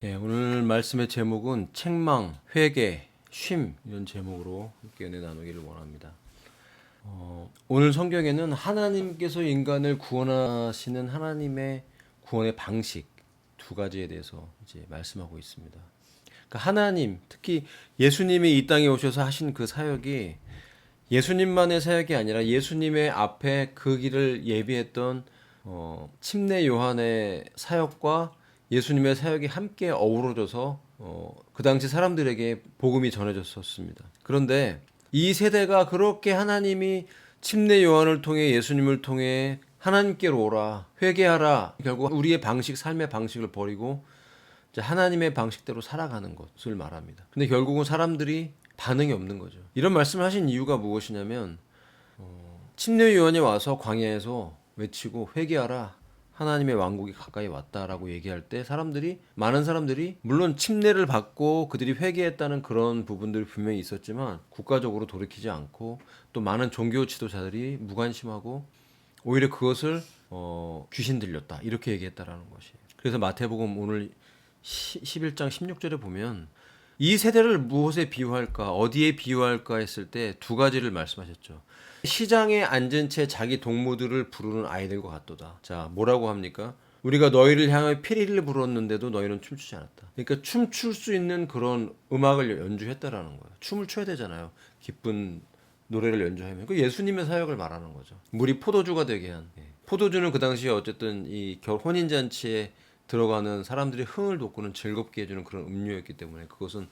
오늘 말씀의 제목은 책망, 회개, 쉼 이런 제목으로 함께 은혜 나누기를 원합니다. 오늘 성경에는 하나님께서 인간을 구원하시는 하나님의 구원의 방식 두 가지에 대해서 이제 말씀하고 있습니다. 그러니까 하나님, 특히 예수님이 이 땅에 오셔서 하신 그 사역이 예수님만의 사역이 아니라 예수님의 앞에 그 길을 예비했던 침례 요한의 사역과 예수님의 사역이 함께 어우러져서 그 당시 사람들에게 복음이 전해졌었습니다. 그런데 이 세대가 그렇게 하나님이 침례 요한을 통해 예수님을 통해 하나님께로 오라, 회개하라, 결국 우리의 방식, 삶의 방식을 버리고 이제 하나님의 방식대로 살아가는 것을 말합니다. 근데 결국은 사람들이 반응이 없는 거죠. 이런 말씀을 하신 이유가 무엇이냐면 침례 요한이 와서 광야에서 외치고 회개하라, 하나님의 왕국이 가까이 왔다라고 얘기할 때 많은 사람들이 물론 침례를 받고 그들이 회개했다는 그런 부분들이 분명히 있었지만 국가적으로 돌이키지 않고 또 많은 종교 지도자들이 무관심하고 오히려 그것을 귀신 들렸다 이렇게 얘기했다라는 것이. 그래서 마태복음 오늘 11장 16절에 보면 이 세대를 무엇에 비유할까, 어디에 비유할까 했을 때 두 가지를 말씀하셨죠. 시장에 앉은 채 자기 동무들을 부르는 아이들과 같도다. 자, 뭐라고 합니까? 우리가 너희를 향하여 피리를 불었는데도 너희는 춤추지 않았다. 그러니까 춤출 수 있는 그런 음악을 연주했다라는 거예요. 춤을 춰야 되잖아요. 기쁜 노래를 연주하면. 그 예수님의 사역을 말하는 거죠. 물이 포도주가 되게 한. 포도주는 그 당시에 어쨌든 이 혼인잔치에 들어가는 사람들이 흥을 돋구는 즐겁게 해주는 그런 음료였기 때문에 그것은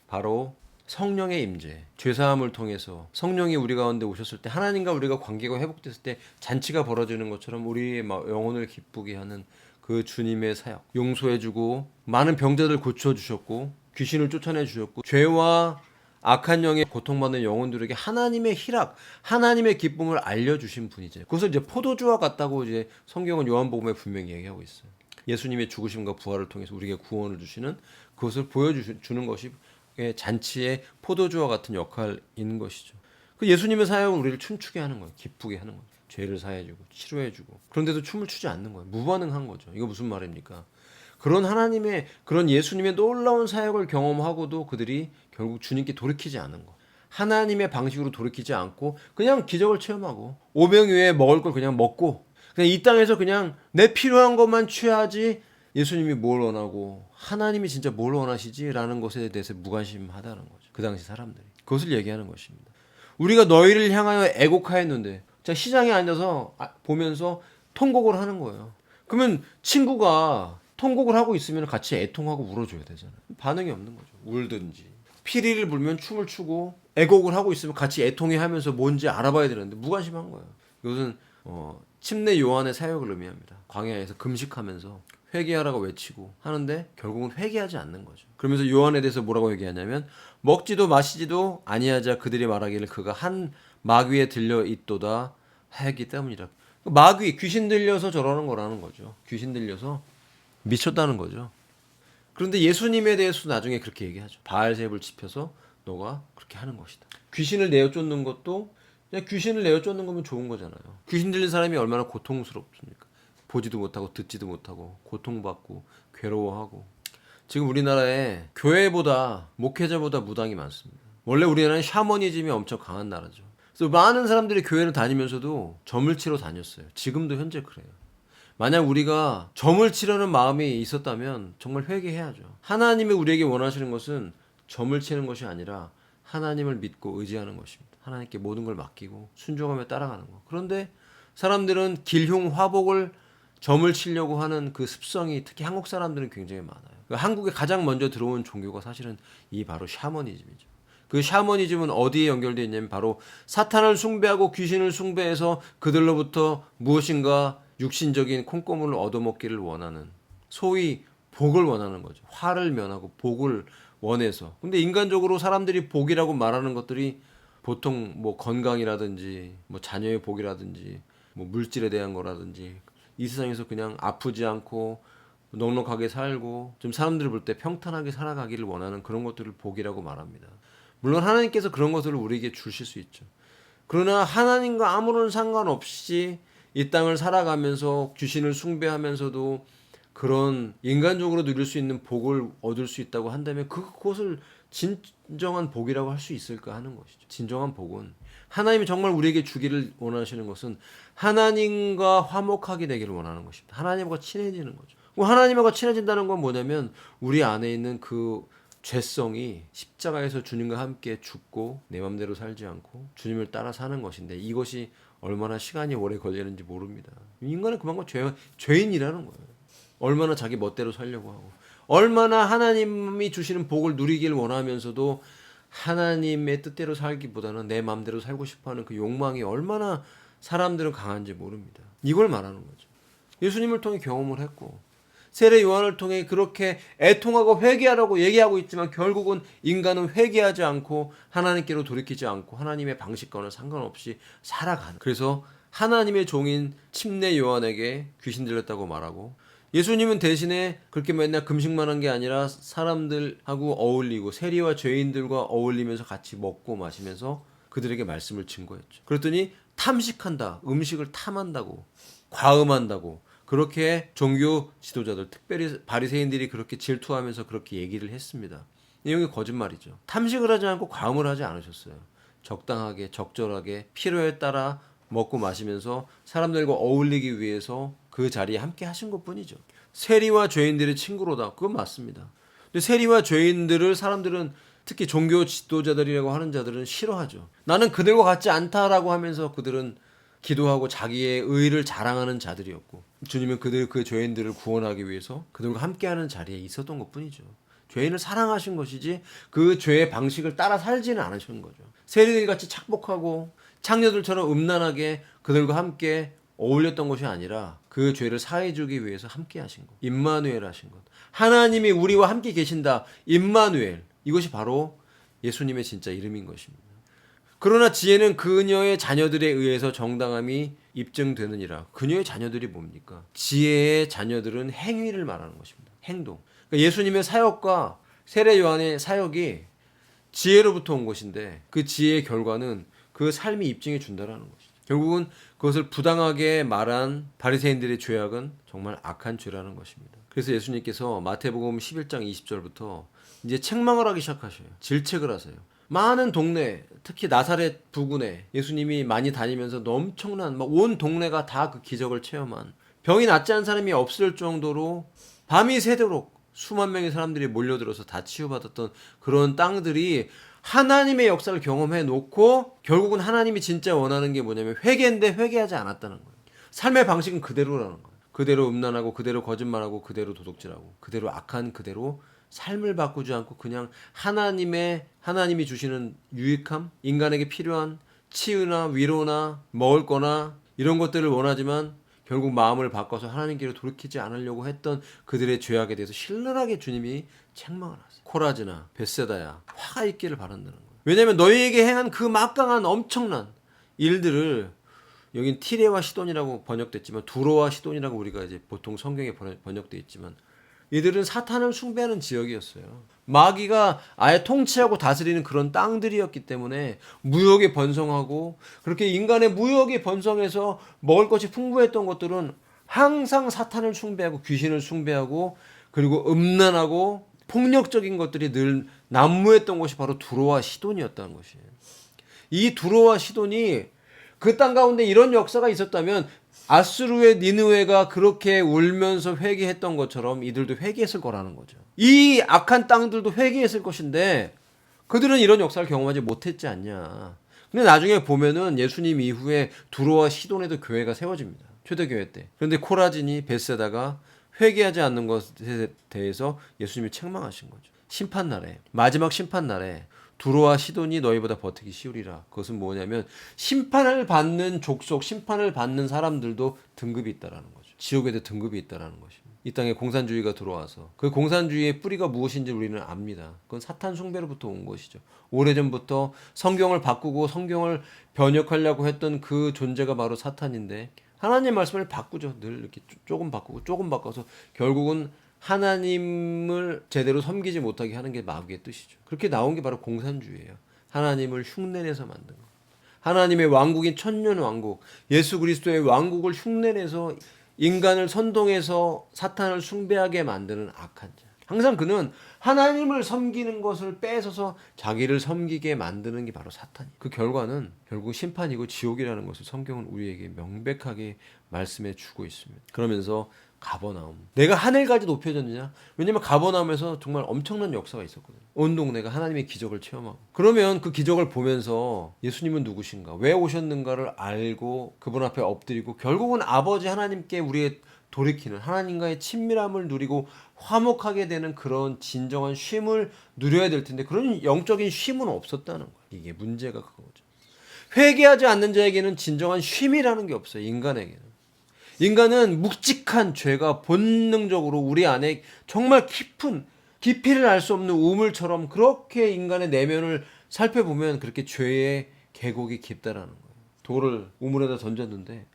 바로 성령의 임재, 죄사함을 통해서 성령이 우리 가운데 오셨을 때 하나님과 우리가 관계가 회복됐을 때 잔치가 벌어지는 것처럼 우리의 영혼을 기쁘게 하는 그 주님의 사역, 용서해주고 많은 병자들 고쳐주셨고 귀신을 쫓아내주셨고 죄와 악한 영에 고통받는 영혼들에게 하나님의 희락, 하나님의 기쁨을 알려주신 분이죠. 그것을 이제 포도주와 같다고 이제 성경은 요한복음에 분명히 얘기하고 있어요. 예수님의 죽으심과 부활을 통해서 우리에게 구원을 주시는 그것을 보여주는 것이 잔치의 포도주와 같은 역할인 것이죠. 그 예수님의 사역은 우리를 춤추게 하는 거예요. 기쁘게 하는 거예요. 죄를 사해주고 치료해주고 그런데도 춤을 추지 않는 거예요. 무반응한 거죠. 이거 무슨 말입니까? 그런 하나님의 그런 예수님의 놀라운 사역을 경험하고도 그들이 결국 주님께 돌이키지 않은 거. 하나님의 방식으로 돌이키지 않고 그냥 기적을 체험하고 오병이어에 먹을 걸 그냥 먹고 그냥 이 땅에서 그냥 내 필요한 것만 취하지 예수님이 뭘 원하고 하나님이 진짜 뭘 원하시지라는 것에 대해서 무관심하다는 거죠. 그 당시 사람들이. 그것을 얘기하는 것입니다. 우리가 너희를 향하여 애곡하였는데 자 시장에 앉아서 보면서 통곡을 하는 거예요. 그러면 친구가 통곡을 하고 있으면 같이 애통하고 울어줘야 되잖아요. 반응이 없는 거죠. 울든지 피리를 불면 춤을 추고 애곡을 하고 있으면 같이 애통해 하면서 뭔지 알아봐야 되는데 무관심한 거예요. 이것은 침례 요한의 사역을 의미합니다. 광야에서 금식하면서 회개하라고 외치고 하는데 결국은 회개하지 않는 거죠. 그러면서 요한에 대해서 뭐라고 얘기하냐면 먹지도 마시지도 아니하자 그들이 말하기를 그가 한 마귀에 들려 있도다 하였기 때문이라. 마귀 귀신 들려서 저러는 거라는 거죠. 귀신 들려서 미쳤다는 거죠. 그런데 예수님에 대해서 나중에 그렇게 얘기하죠. 바알세불 지펴서 너가 그렇게 하는 것이다. 귀신을 내어 쫓는 것도 그냥 귀신을 내어 쫓는 거면 좋은 거잖아요. 귀신 들린 사람이 얼마나 고통스럽습니까? 보지도 못하고 듣지도 못하고 고통받고 괴로워하고. 지금 우리나라에 교회보다 목회자보다 무당이 많습니다. 원래 우리나라는 샤머니즘이 엄청 강한 나라죠. 그래서 많은 사람들이 교회를 다니면서도 점을 치러 다녔어요. 지금도 현재 그래요. 만약 우리가 점을 치려는 마음이 있었다면 정말 회개해야죠. 하나님이 우리에게 원하시는 것은 점을 치는 것이 아니라 하나님을 믿고 의지하는 것입니다. 하나님께 모든 걸 맡기고 순종하며 따라가는 것. 그런데 사람들은 길흉화복을 점을 치려고 하는 그 습성이 특히 한국 사람들은 굉장히 많아요. 한국에 가장 먼저 들어온 종교가 사실은 이 바로 샤머니즘이죠. 그 샤머니즘은 어디에 연결되어 있냐면 바로 사탄을 숭배하고 귀신을 숭배해서 그들로부터 무엇인가 육신적인 콩고물을 얻어먹기를 원하는 소위 복을 원하는 거죠. 화를 면하고 복을 원해서. 근데 인간적으로 사람들이 복이라고 말하는 것들이 보통 뭐 건강이라든지 뭐 자녀의 복이라든지 뭐 물질에 대한 거라든지 이 세상에서 그냥 아프지 않고 넉넉하게 살고 좀 사람들을 볼 때 평탄하게 살아가기를 원하는 그런 것들을 복이라고 말합니다. 물론 하나님께서 그런 것들을 우리에게 주실 수 있죠. 그러나 하나님과 아무런 상관없이 이 땅을 살아가면서 귀신을 숭배하면서도 그런 인간적으로 누릴 수 있는 복을 얻을 수 있다고 한다면 그것을 진정한 복이라고 할 수 있을까 하는 것이죠. 진정한 복은 하나님이 정말 우리에게 주기를 원하시는 것은 하나님과 화목하게 되기를 원하는 것입니다. 하나님과 친해지는 거죠. 하나님과 친해진다는 건 뭐냐면 우리 안에 있는 그 죄성이 십자가에서 주님과 함께 죽고 내 맘대로 살지 않고 주님을 따라 사는 것인데 이것이 얼마나 시간이 오래 걸리는지 모릅니다. 인간은 그만큼 죄인이라는 거예요. 얼마나 자기 멋대로 살려고 하고 얼마나 하나님이 주시는 복을 누리길 원하면서도 하나님의 뜻대로 살기보다는 내 맘대로 살고 싶어하는 그 욕망이 얼마나 사람들은 강한지 모릅니다. 이걸 말하는 거죠. 예수님을 통해 경험을 했고 세례 요한을 통해 그렇게 애통하고 회개하라고 얘기하고 있지만 결국은 인간은 회개하지 않고 하나님께로 돌이키지 않고 하나님의 방식과는 상관없이 살아가는. 그래서 하나님의 종인 침례 요한에게 귀신 들렸다고 말하고 예수님은 대신에 그렇게 맨날 금식만 한 게 아니라 사람들하고 어울리고 세리와 죄인들과 어울리면서 같이 먹고 마시면서 그들에게 말씀을 증거했죠. 그랬더니 탐식한다, 음식을 탐한다고, 과음한다고 그렇게 종교 지도자들, 특별히 바리새인들이 그렇게 질투하면서 그렇게 얘기를 했습니다. 내용이 거짓말이죠. 탐식을 하지 않고 과음을 하지 않으셨어요. 적당하게, 적절하게 필요에 따라 먹고 마시면서 사람들과 어울리기 위해서 그 자리에 함께 하신 것뿐이죠. 세리와 죄인들의 친구로다. 그건 맞습니다. 근데 세리와 죄인들을 사람들은 특히 종교 지도자들이라고 하는 자들은 싫어하죠. 나는 그들과 같지 않다라고 하면서 그들은 기도하고 자기의 의를 자랑하는 자들이었고 주님은 그 죄인들을 구원하기 위해서 그들과 함께하는 자리에 있었던 것뿐이죠. 죄인을 사랑하신 것이지 그 죄의 방식을 따라 살지는 않으신 거죠. 세리들같이 착복하고 창녀들처럼 음란하게 그들과 함께 어울렸던 것이 아니라 그 죄를 사해주기 위해서 함께 하신 것. 임마누엘 하신 것. 하나님이 우리와 함께 계신다. 임마누엘. 이것이 바로 예수님의 진짜 이름인 것입니다. 그러나 지혜는 그녀의 자녀들에 의해서 정당함이 입증되느니라. 그녀의 자녀들이 뭡니까? 지혜의 자녀들은 행위를 말하는 것입니다. 행동. 그러니까 예수님의 사역과 세례 요한의 사역이 지혜로부터 온 것인데 그 지혜의 결과는 그 삶이 입증해 준다라는 것이죠. 결국은 그것을 부당하게 말한 바리새인들의 죄악은 정말 악한 죄라는 것입니다. 그래서 예수님께서 마태복음 11장 20절부터 이제 책망을 하기 시작하셔요. 질책을 하세요. 많은 동네, 특히 나사렛 부근에 예수님이 많이 다니면서 엄청난 온 동네가 다 그 기적을 체험한 병이 낫지 않은 사람이 없을 정도로 밤이 새도록 수만 명의 사람들이 몰려들어서 다 치유받았던 그런 땅들이 하나님의 역사를 경험해 놓고 결국은 하나님이 진짜 원하는 게 뭐냐면 회개인데 회개하지 않았다는 거예요. 삶의 방식은 그대로라는 거예요. 그대로 음란하고 그대로 거짓말하고 그대로 도둑질하고 그대로 악한 그대로 삶을 바꾸지 않고 그냥 하나님이 주시는 유익함, 인간에게 필요한 치유나 위로나 먹을 거나 이런 것들을 원하지만 결국 마음을 바꿔서 하나님께로 돌이키지 않으려고 했던 그들의 죄악에 대해서 신랄하게 주님이 책망을 하세요. 코라즈나 벳세다야 화가 있기를 바란다는 거예요. 왜냐하면 너희에게 행한 그 막강한 엄청난 일들을 여긴 티레와 시돈이라고 번역됐지만 두로와 시돈이라고 우리가 이제 보통 성경에 번역돼 있지만 이들은 사탄을 숭배하는 지역이었어요. 마귀가 아예 통치하고 다스리는 그런 땅들이었기 때문에 무역에 번성하고 그렇게 인간의 무역에 번성해서 먹을 것이 풍부했던 것들은 항상 사탄을 숭배하고 귀신을 숭배하고 그리고 음란하고 폭력적인 것들이 늘 난무했던 것이 바로 두로와 시돈이었다는 것이에요. 이 두로와 시돈이 그 땅 가운데 이런 역사가 있었다면 아수르의 니느웨가 그렇게 울면서 회개했던 것처럼 이들도 회개했을 거라는 거죠. 이 악한 땅들도 회개했을 것인데 그들은 이런 역사를 경험하지 못했지 않냐. 근데 나중에 보면은 예수님 이후에 두로와 시돈에도 교회가 세워집니다. 초대교회 때. 그런데 코라진이 벳세다가 회개하지 않는 것에 대해서 예수님이 책망하신 거죠. 심판날에, 마지막 심판날에 두로와 시돈이 너희보다 버티기 쉬우리라. 그것은 뭐냐면 심판을 받는 족속, 심판을 받는 사람들도 등급이 있다라는 거죠. 지옥에도 등급이 있다라는 것입니다. 이 땅에 공산주의가 들어와서 그 공산주의의 뿌리가 무엇인지 우리는 압니다. 그건 사탄 숭배로부터 온 것이죠. 오래전부터 성경을 바꾸고 성경을 번역하려고 했던 그 존재가 바로 사탄인데 하나님의 말씀을 바꾸죠. 늘 이렇게 조금 바꾸고 조금 바꿔서 결국은 하나님을 제대로 섬기지 못하게 하는 게 마귀의 뜻이죠. 그렇게 나온 게 바로 공산주의예요. 하나님을 흉내내서 만든 거. 하나님의 왕국인 천년 왕국, 예수 그리스도의 왕국을 흉내내서 인간을 선동해서 사탄을 숭배하게 만드는 악한 자. 항상 그는 하나님을 섬기는 것을 뺏어서 자기를 섬기게 만드는 게 바로 사탄이에요. 그 결과는 결국 심판이고 지옥이라는 것을 성경은 우리에게 명백하게 말씀해 주고 있습니다. 그러면서 가버나움. 내가 하늘까지 높여졌느냐? 왜냐면 가버나움에서 정말 엄청난 역사가 있었거든요. 온 동네가 하나님의 기적을 체험하고. 그러면 그 기적을 보면서 예수님은 누구신가? 왜 오셨는가를 알고 그분 앞에 엎드리고 결국은 아버지 하나님께 우리의 돌이키는 하나님과의 친밀함을 누리고 화목하게 되는 그런 진정한 쉼을 누려야 될 텐데 그런 영적인 쉼은 없었다는 거예요. 이게 문제가 그거죠. 회개하지 않는 자에게는 진정한 쉼이라는 게 없어요. 인간에게는. 인간은 묵직한 죄가 본능적으로 우리 안에 정말 깊은 깊이를 알 수 없는 우물처럼 그렇게 인간의 내면을 살펴보면 그렇게 죄의 계곡이 깊다라는 거예요. 돌을 우물에다 던졌는데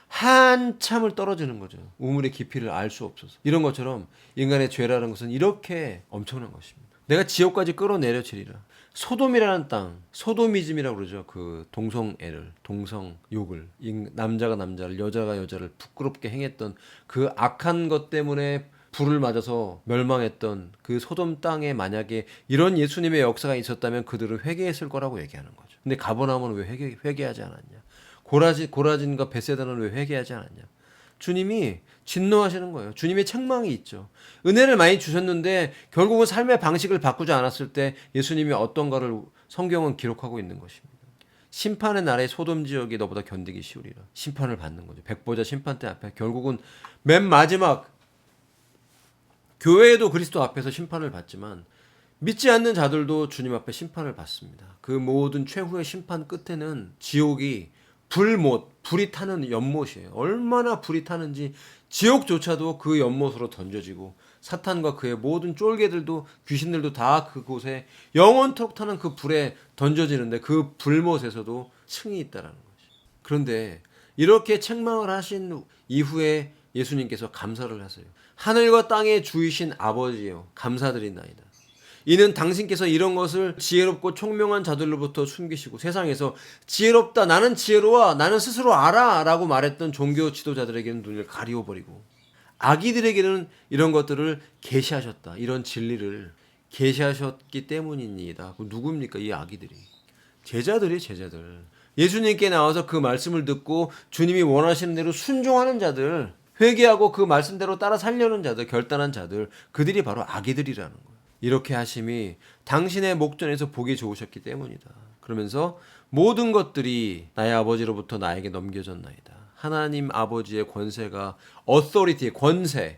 한참을 떨어지는 거죠. 우물의 깊이를 알 수 없어서. 이런 것처럼 인간의 죄라는 것은 이렇게 엄청난 것입니다. 내가 지옥까지 끌어내려치리라. 소돔이라는 땅, 소도미즘이라고 그러죠. 그 동성애를, 동성욕을, 남자가 남자를, 여자가 여자를 부끄럽게 행했던 그 악한 것 때문에 불을 맞아서 멸망했던 그 소돔 땅에 만약에 이런 예수님의 역사가 있었다면 그들은 회개했을 거라고 얘기하는 거죠. 근데 가버나움은 왜 회개하지 않았냐? 고라진과 베세다는 왜 회개하지 않았냐? 주님이 진노하시는 거예요. 주님의 책망이 있죠. 은혜를 많이 주셨는데 결국은 삶의 방식을 바꾸지 않았을 때 예수님이 어떤가를 성경은 기록하고 있는 것입니다. 심판의 날에 소돔 지역이 너보다 견디기 쉬우리라. 심판을 받는 거죠. 백보자 심판대 앞에 결국은 맨 마지막 교회도 그리스도 앞에서 심판을 받지만 믿지 않는 자들도 주님 앞에 심판을 받습니다. 그 모든 최후의 심판 끝에는 지옥이 불이 타는 연못이에요. 얼마나 불이 타는지 지옥조차도 그 연못으로 던져지고 사탄과 그의 모든 쫄개들도 귀신들도 다 그곳에 영원토록 타는 그 불에 던져지는데 그 불못에서도 층이 있다라는 거죠. 그런데 이렇게 책망을 하신 이후에 예수님께서 감사를 하세요. 하늘과 땅의 주이신 아버지여 감사드린나이다. 이는 당신께서 이런 것을 지혜롭고 총명한 자들로부터 숨기시고 세상에서 지혜롭다 나는 지혜로워 나는 스스로 알아 라고 말했던 종교 지도자들에게는 눈을 가리워버리고 아기들에게는 이런 것들을 계시하셨다. 이런 진리를 계시하셨기 때문입니다. 누굽니까 이 아기들이? 제자들이 제자들. 예수님께 나와서 그 말씀을 듣고 주님이 원하시는 대로 순종하는 자들, 회개하고 그 말씀대로 따라 살려는 자들, 결단한 자들, 그들이 바로 아기들이라는 거예요. 이렇게 하심이 당신의 목전에서 보기 좋으셨기 때문이다. 그러면서 모든 것들이 나의 아버지로부터 나에게 넘겨졌나이다. 하나님 아버지의 권세가 authority,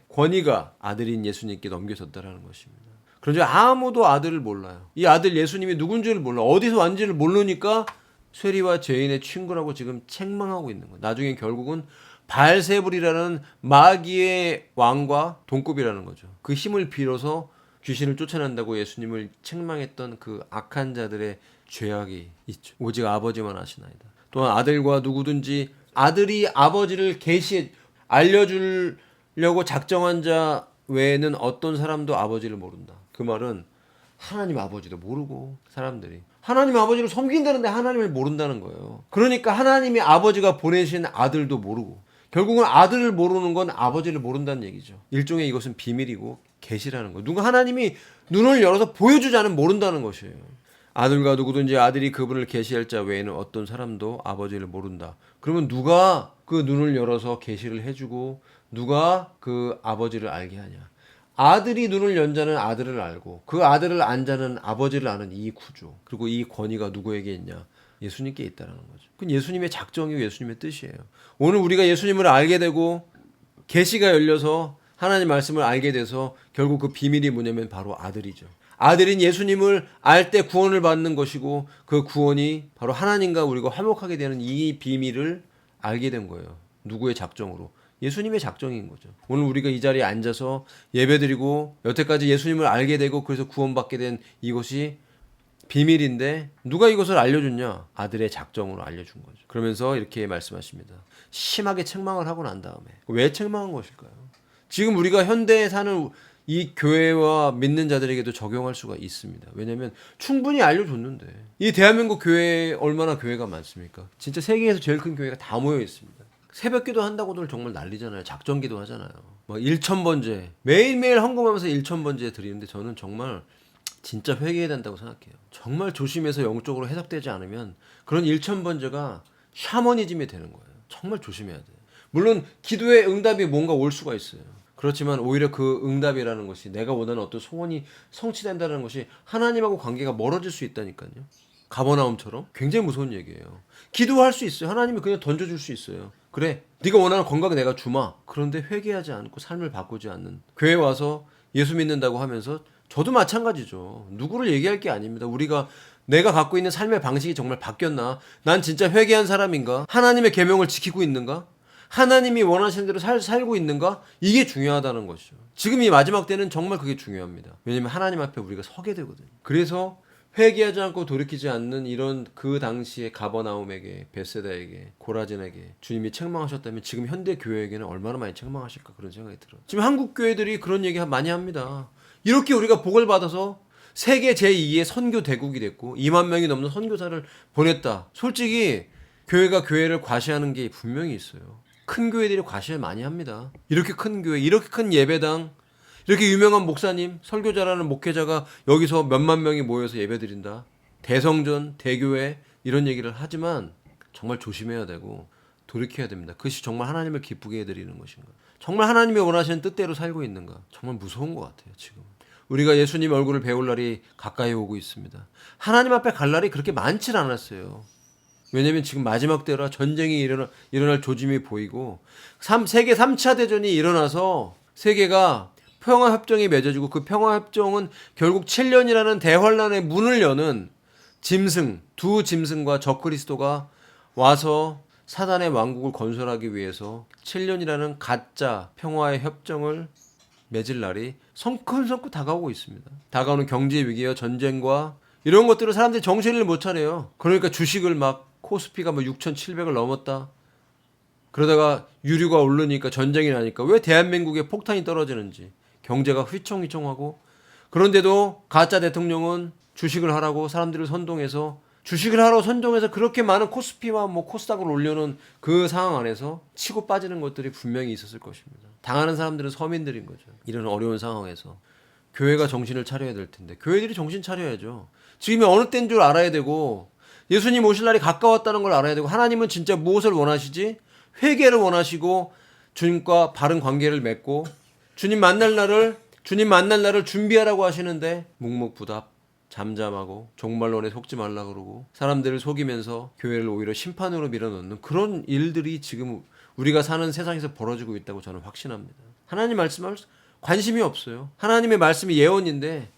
권위가 아들인 예수님께 넘겨졌다라는 것입니다. 그런데 아무도 아들을 몰라요. 이 아들 예수님이 누군지를 몰라. 어디서 왔는지를 모르니까 쇠리와 죄인의 친구라고 지금 책망하고 있는 거예요. 나중에 결국은 바알세불이라는 마귀의 왕과 동급이라는 거죠. 그 힘을 빌어서 귀신을 쫓아낸다고 예수님을 책망했던 그 악한 자들의 죄악이 있죠. 오직 아버지만 아시나이다. 또한 아들과 누구든지 아들이 아버지를 알려주려고 작정한 자 외에는 어떤 사람도 아버지를 모른다. 그 말은 하나님 아버지도 모르고 사람들이 하나님 아버지를 섬긴다는데 하나님을 모른다는 거예요. 그러니까 하나님이 아버지가 보내신 아들도 모르고 결국은 아들을 모르는 건 아버지를 모른다는 얘기죠. 일종의 이것은 비밀이고 계시라는 거예요. 누가 하나님이 눈을 열어서 보여주지 않으면 모른다는 것이에요. 아들과 누구든지 아들이 그분을 계시할 자 외에는 어떤 사람도 아버지를 모른다. 그러면 누가 그 눈을 열어서 계시를 해주고 누가 그 아버지를 알게 하냐. 아들이 눈을 연 자는 아들을 알고 그 아들을 안 자는 아버지를 아는 이 구조. 그리고 이 권위가 누구에게 있냐. 예수님께 있다는 거죠. 그건 예수님의 작정이고 예수님의 뜻이에요. 오늘 우리가 예수님을 알게 되고 계시가 열려서 하나님 말씀을 알게 돼서 결국 그 비밀이 뭐냐면 바로 아들이죠. 아들인 예수님을 알 때 구원을 받는 것이고 그 구원이 바로 하나님과 우리가 화목하게 되는 이 비밀을 알게 된 거예요. 누구의 작정으로? 예수님의 작정인 거죠. 오늘 우리가 이 자리에 앉아서 예배드리고 여태까지 예수님을 알게 되고 그래서 구원받게 된 이것이 비밀인데 누가 이것을 알려줬냐? 아들의 작정으로 알려준 거죠. 그러면서 이렇게 말씀하십니다. 심하게 책망을 하고 난 다음에 왜 책망한 것일까요? 지금 우리가 현대에 사는 이 교회와 믿는 자들에게도 적용할 수가 있습니다. 왜냐하면 충분히 알려줬는데 이 대한민국 교회에 얼마나 교회가 많습니까? 진짜 세계에서 제일 큰 교회가 다 모여 있습니다. 새벽기도 한다고들 정말 난리잖아요. 작정기도 하잖아요. 뭐 1,000번째 매일매일 헌금하면서 1,000번째 드리는데 저는 정말 진짜 회개해야 된다고 생각해요. 정말 조심해서 영적으로 해석되지 않으면 그런 1,000번째가 샤머니즘이 되는 거예요. 정말 조심해야 돼요. 물론 기도의 응답이 뭔가 올 수가 있어요. 그렇지만 오히려 그 응답이라는 것이 내가 원하는 어떤 소원이 성취된다는 것이 하나님하고 관계가 멀어질 수 있다니까요. 가버나움처럼 굉장히 무서운 얘기예요. 기도할 수 있어요. 하나님이 그냥 던져줄 수 있어요. 그래, 네가 원하는 건강 내가 주마. 그런데 회개하지 않고 삶을 바꾸지 않는, 교회 와서 예수 믿는다고 하면서 저도 마찬가지죠. 누구를 얘기할 게 아닙니다. 내가 갖고 있는 삶의 방식이 정말 바뀌었나? 난 진짜 회개한 사람인가? 하나님의 계명을 지키고 있는가? 하나님이 원하시는 대로 살고 있는가? 이게 중요하다는 것이죠. 지금 이 마지막 때는 정말 그게 중요합니다. 왜냐면 하나님 앞에 우리가 서게 되거든요. 그래서 회개하지 않고 돌이키지 않는 이런 그 당시에 가버나움에게, 베세다에게, 고라진에게 주님이 책망하셨다면 지금 현대 교회에게는 얼마나 많이 책망하실까 그런 생각이 들어요. 지금 한국 교회들이 그런 얘기 많이 합니다. 이렇게 우리가 복을 받아서 세계 제2의 선교 대국이 됐고 2만 명이 넘는 선교사를 보냈다. 솔직히 교회가 교회를 과시하는 게 분명히 있어요. 큰 교회들이 과시를 많이 합니다. 이렇게 큰 교회, 이렇게 큰 예배당, 이렇게 유명한 목사님, 설교자라는 목회자가 여기서 몇만 명이 모여서 예배드린다. 대성전, 대교회 이런 얘기를 하지만 정말 조심해야 되고 돌이켜야 됩니다. 그것이 정말 하나님을 기쁘게 해드리는 것인가? 정말 하나님이 원하시는 뜻대로 살고 있는가? 정말 무서운 것 같아요, 지금. 우리가 예수님 얼굴을 배울 날이 가까이 오고 있습니다. 하나님 앞에 갈 날이 그렇게 많진 않았어요. 왜냐면 지금 마지막 때라 전쟁이 일어날 조짐이 보이고 세계 3차 대전이 일어나서 세계가 평화협정이 맺어지고 그 평화협정은 결국 7년이라는 대환란의 문을 여는 두 짐승과 적그리스도가 와서 사단의 왕국을 건설하기 위해서 7년이라는 가짜 평화의 협정을 맺을 날이 성큼성큼 다가오고 있습니다. 다가오는 경제 위기와 전쟁과 이런 것들을 사람들이 정신을 못 차려요. 그러니까 주식을 막 코스피가 6,700을 넘었다. 그러다가 유류가 오르니까 전쟁이 나니까 왜 대한민국에 폭탄이 떨어지는지 경제가 휘청휘청하고 그런데도 가짜 대통령은 주식을 하라고 사람들을 선동해서 주식을 하러 선동해서 그렇게 많은 코스피와 코스닥을 올려놓은 그 상황 안에서 치고 빠지는 것들이 분명히 있었을 것입니다. 당하는 사람들은 서민들인 거죠. 이런 어려운 상황에서 교회가 정신을 차려야 될 텐데 교회들이 정신 차려야죠. 지금이 어느 때인 줄 알아야 되고 예수님 오실 날이 가까웠다는 걸 알아야 되고 하나님은 진짜 무엇을 원하시지? 회개를 원하시고 주님과 바른 관계를 맺고 주님 만날 날을 준비하라고 하시는데 묵묵부답 잠잠하고 종말론에 속지 말라 그러고 사람들을 속이면서 교회를 오히려 심판으로 밀어넣는 그런 일들이 지금 우리가 사는 세상에서 벌어지고 있다고 저는 확신합니다. 하나님 말씀을 관심이 없어요. 하나님의 말씀이 예언인데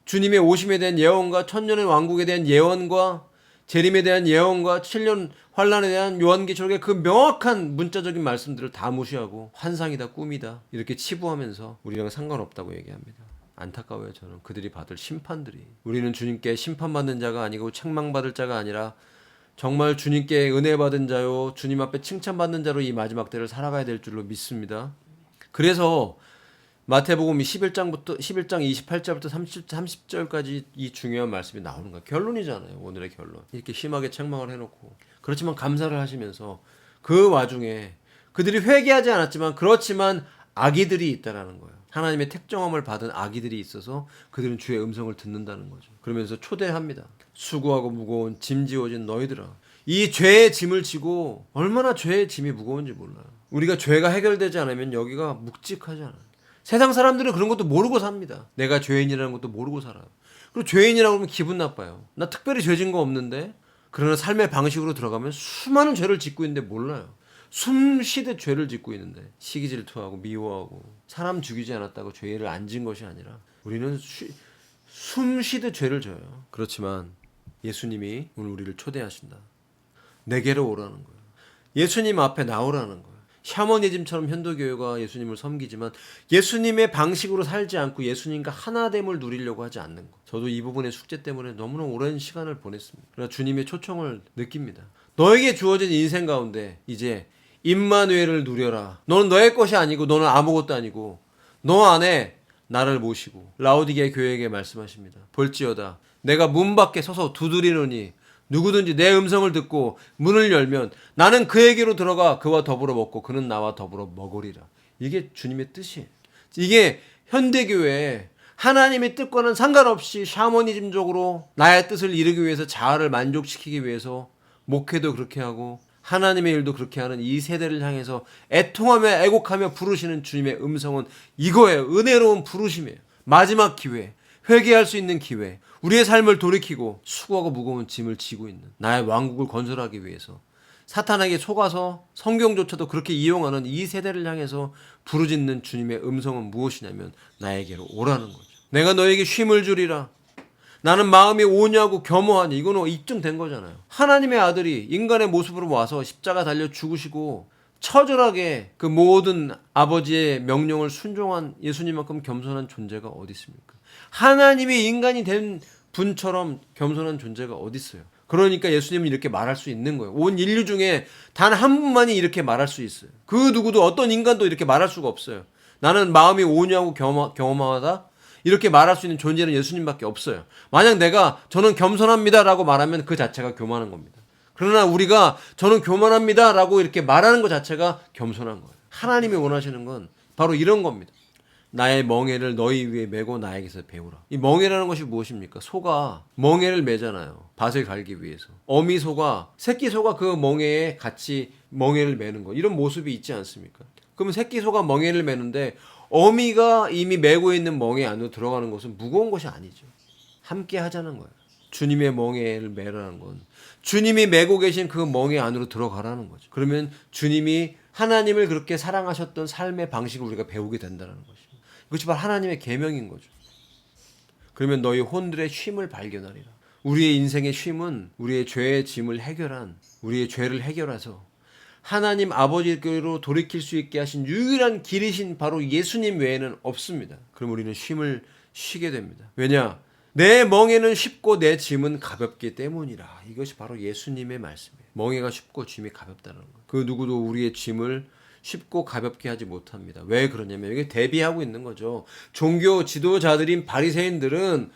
주님의 오심에 대한 예언과 천년의 왕국에 대한 예언과 재림에 대한 예언과 7년 환란에 대한 요한계시록의 그 명확한 문자적인 말씀들을 다 무시하고 환상이다 꿈이다 이렇게 치부하면서 우리랑 상관없다고 얘기합니다. 안타까워요. 저는 그들이 받을 심판들이. 우리는 주님께 심판받는 자가 아니고 책망받을 자가 아니라 정말 주님께 은혜 받은 자요 주님 앞에 칭찬받는 자로 이 마지막 때를 살아가야 될 줄로 믿습니다. 그래서 마태복음 11장 28절부터 30절까지 이 중요한 말씀이 나오는 거예요. 결론이잖아요. 오늘의 결론. 이렇게 심하게 책망을 해놓고 그렇지만 감사를 하시면서 그 와중에 그들이 회개하지 않았지만 그렇지만 악의들이 있다라는 거예요. 하나님의 택정함을 받은 악의들이 있어서 그들은 주의 음성을 듣는다는 거죠. 그러면서 초대합니다. 수고하고 무거운 짐 지워진 너희들아. 이 죄의 짐을 지고 얼마나 죄의 짐이 무거운지 몰라요. 우리가 죄가 해결되지 않으면 여기가 묵직하지 않아요. 세상 사람들은 그런 것도 모르고 삽니다. 내가 죄인이라는 것도 모르고 살아요. 그리고 죄인이라고 하면 기분 나빠요. 나 특별히 죄진 거 없는데 그러나 삶의 방식으로 들어가면 수많은 죄를 짓고 있는데 몰라요. 숨 쉬듯 죄를 짓고 있는데 시기 질투하고 미워하고 사람 죽이지 않았다고 죄를 안 진 것이 아니라 우리는 숨 쉬듯 죄를 져요. 그렇지만 예수님이 오늘 우리를 초대하신다. 내게로 오라는 거예요. 예수님 앞에 나오라는 거예요. 샤머니즘처럼 현도교회가 예수님을 섬기지만 예수님의 방식으로 살지 않고 예수님과 하나됨을 누리려고 하지 않는 것. 저도 이 부분의 숙제 때문에 너무나 오랜 시간을 보냈습니다. 그러나 주님의 초청을 느낍니다. 너에게 주어진 인생 가운데 이제 임마누엘을 누려라. 너는 너의 것이 아니고 너는 아무것도 아니고 너 안에 나를 모시고 라오디게 교회에게 말씀하십니다. 볼지어다 내가 문 밖에 서서 두드리노니 누구든지 내 음성을 듣고 문을 열면 나는 그에게로 들어가 그와 더불어 먹고 그는 나와 더불어 먹으리라. 이게 주님의 뜻이에요. 이게 현대교회에 하나님의 뜻과는 상관없이 샤머니즘적으로 나의 뜻을 이루기 위해서 자아를 만족시키기 위해서 목회도 그렇게 하고 하나님의 일도 그렇게 하는 이 세대를 향해서 애통하며 애곡하며 부르시는 주님의 음성은 이거예요. 은혜로운 부르심이에요. 마지막 기회, 회개할 수 있는 기회, 우리의 삶을 돌이키고 수고하고 무거운 짐을 지고 있는 나의 왕국을 건설하기 위해서 사탄에게 속아서 성경조차도 그렇게 이용하는 이 세대를 향해서 부르짖는 주님의 음성은 무엇이냐면 나에게로 오라는 거죠. 내가 너에게 쉼을 주리라. 나는 마음이 오냐고 겸허하니. 이거는 입증된 거잖아요. 하나님의 아들이 인간의 모습으로 와서 십자가 달려 죽으시고 처절하게 그 모든 아버지의 명령을 순종한 예수님만큼 겸손한 존재가 어디 있습니까? 하나님이 인간이 된 분처럼 겸손한 존재가 어디 있어요? 그러니까 예수님은 이렇게 말할 수 있는 거예요. 온 인류 중에 단 한 분만이 이렇게 말할 수 있어요. 그 누구도 어떤 인간도 이렇게 말할 수가 없어요. 나는 마음이 오냐고 겸허하다? 이렇게 말할 수 있는 존재는 예수님밖에 없어요. 만약 내가 저는 겸손합니다라고 말하면 그 자체가 교만한 겁니다. 그러나 우리가 저는 교만합니다라고 이렇게 말하는 것 자체가 겸손한 거예요. 하나님이 원하시는 건 바로 이런 겁니다. 나의 멍에를 너희 위에 메고 나에게서 배우라. 이 멍에라는 것이 무엇입니까? 소가 멍에를 매잖아요. 밭을 갈기 위해서. 어미 소가, 새끼 소가 그 멍에에 같이 멍에를 매는 거. 이런 모습이 있지 않습니까? 그러면 새끼 소가 멍에를 매는데 어미가 이미 메고 있는 멍에 안으로 들어가는 것은 무거운 것이 아니죠. 함께 하자는 거예요. 주님의 멍에를 매라는 건 주님이 메고 계신 그 멍에 안으로 들어가라는 거죠. 그러면 주님이 하나님을 그렇게 사랑하셨던 삶의 방식을 우리가 배우게 된다는 것입니다. 그것이 바로 하나님의 계명인 거죠. 그러면 너희 혼들의 쉼을 발견하리라. 우리의 인생의 쉼은 우리의 죄의 짐을 해결한, 우리의 죄를 해결해서 하나님 아버지께로 돌이킬 수 있게 하신 유일한 길이신 바로 예수님 외에는 없습니다. 그럼 우리는 쉼을 쉬게 됩니다. 왜냐? 내 멍에는 쉽고 내 짐은 가볍기 때문이라. 이것이 바로 예수님의 말씀이에요. 멍에가 쉽고 짐이 가볍다는 거예요. 그 누구도 우리의 짐을 쉽고 가볍게 하지 못합니다. 왜 그러냐면 이게 대비하고 있는 거죠. 종교 지도자들인 바리새인들은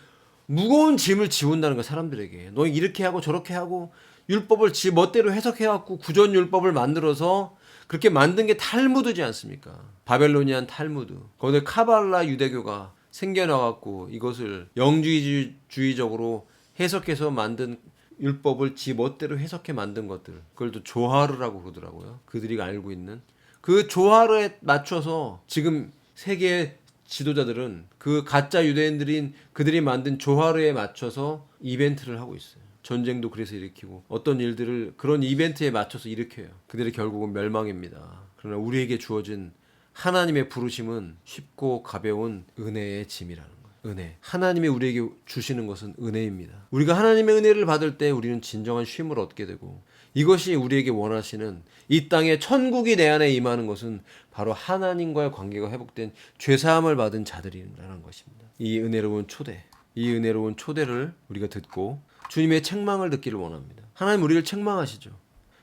무거운 짐을 지운다는 거예요. 사람들에게. 너 이렇게 하고 저렇게 하고 율법을 지 멋대로 해석해갖고 구전율법을 만들어서 그렇게 만든 게 탈무드지 않습니까? 바벨로니안 탈무드. 거기에 카발라 유대교가 생겨나갖고 이것을 영주의적으로 해석해서 만든 율법을 지 멋대로 해석해 만든 것들. 그걸 또 조하르라고 그러더라고요. 그들이 알고 있는. 그 조하르에 맞춰서 지금 세계 지도자들은 그 가짜 유대인들인 그들이 만든 조하르에 맞춰서 이벤트를 하고 있어요. 전쟁도 그래서 일으키고 어떤 일들을 그런 이벤트에 맞춰서 일으켜요. 그들의 결국은 멸망입니다. 그러나 우리에게 주어진 하나님의 부르심은 쉽고 가벼운 은혜의 짐이라는 거예요. 은혜. 하나님이 우리에게 주시는 것은 은혜입니다. 우리가 하나님의 은혜를 받을 때 우리는 진정한 쉼을 얻게 되고 이것이 우리에게 원하시는 이 땅에 천국이 내 안에 임하는 것은 바로 하나님과의 관계가 회복된 죄사함을 받은 자들이라는 것입니다. 이 은혜로운 초대를 우리가 듣고 주님의 책망을 듣기를 원합니다. 하나님 우리를 책망하시죠.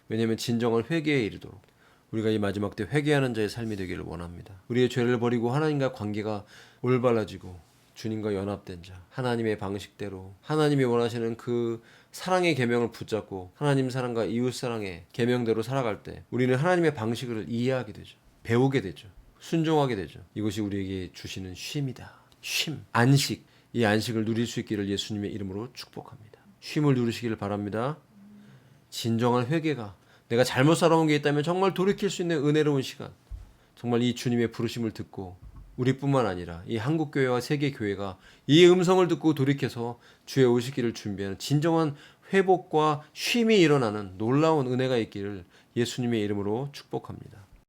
왜냐하면 진정한 회개에 이르도록 우리가 이 마지막 때 회개하는 자의 삶이 되기를 원합니다. 우리의 죄를 버리고 하나님과 관계가 올바라지고 주님과 연합된 자, 하나님의 방식대로 하나님이 원하시는 그 사랑의 계명을 붙잡고 하나님 사랑과 이웃 사랑의 계명대로 살아갈 때 우리는 하나님의 방식을 이해하게 되죠. 배우게 되죠. 순종하게 되죠. 이것이 우리에게 주시는 쉼이다. 쉼, 안식. 이 안식을 누릴 수 있기를 예수님의 이름으로 축복합니다. 쉼을 누리시기를 바랍니다. 진정한 회개가 내가 잘못 살아온 게 있다면 정말 돌이킬 수 있는 은혜로운 시간. 정말 이 주님의 부르심을 듣고 우리뿐만 아니라 이 한국교회와 세계교회가 이 음성을 듣고 돌이켜서 주의 오시기를 준비하는 진정한 회복과 쉼이 일어나는 놀라운 은혜가 있기를 예수님의 이름으로 축복합니다.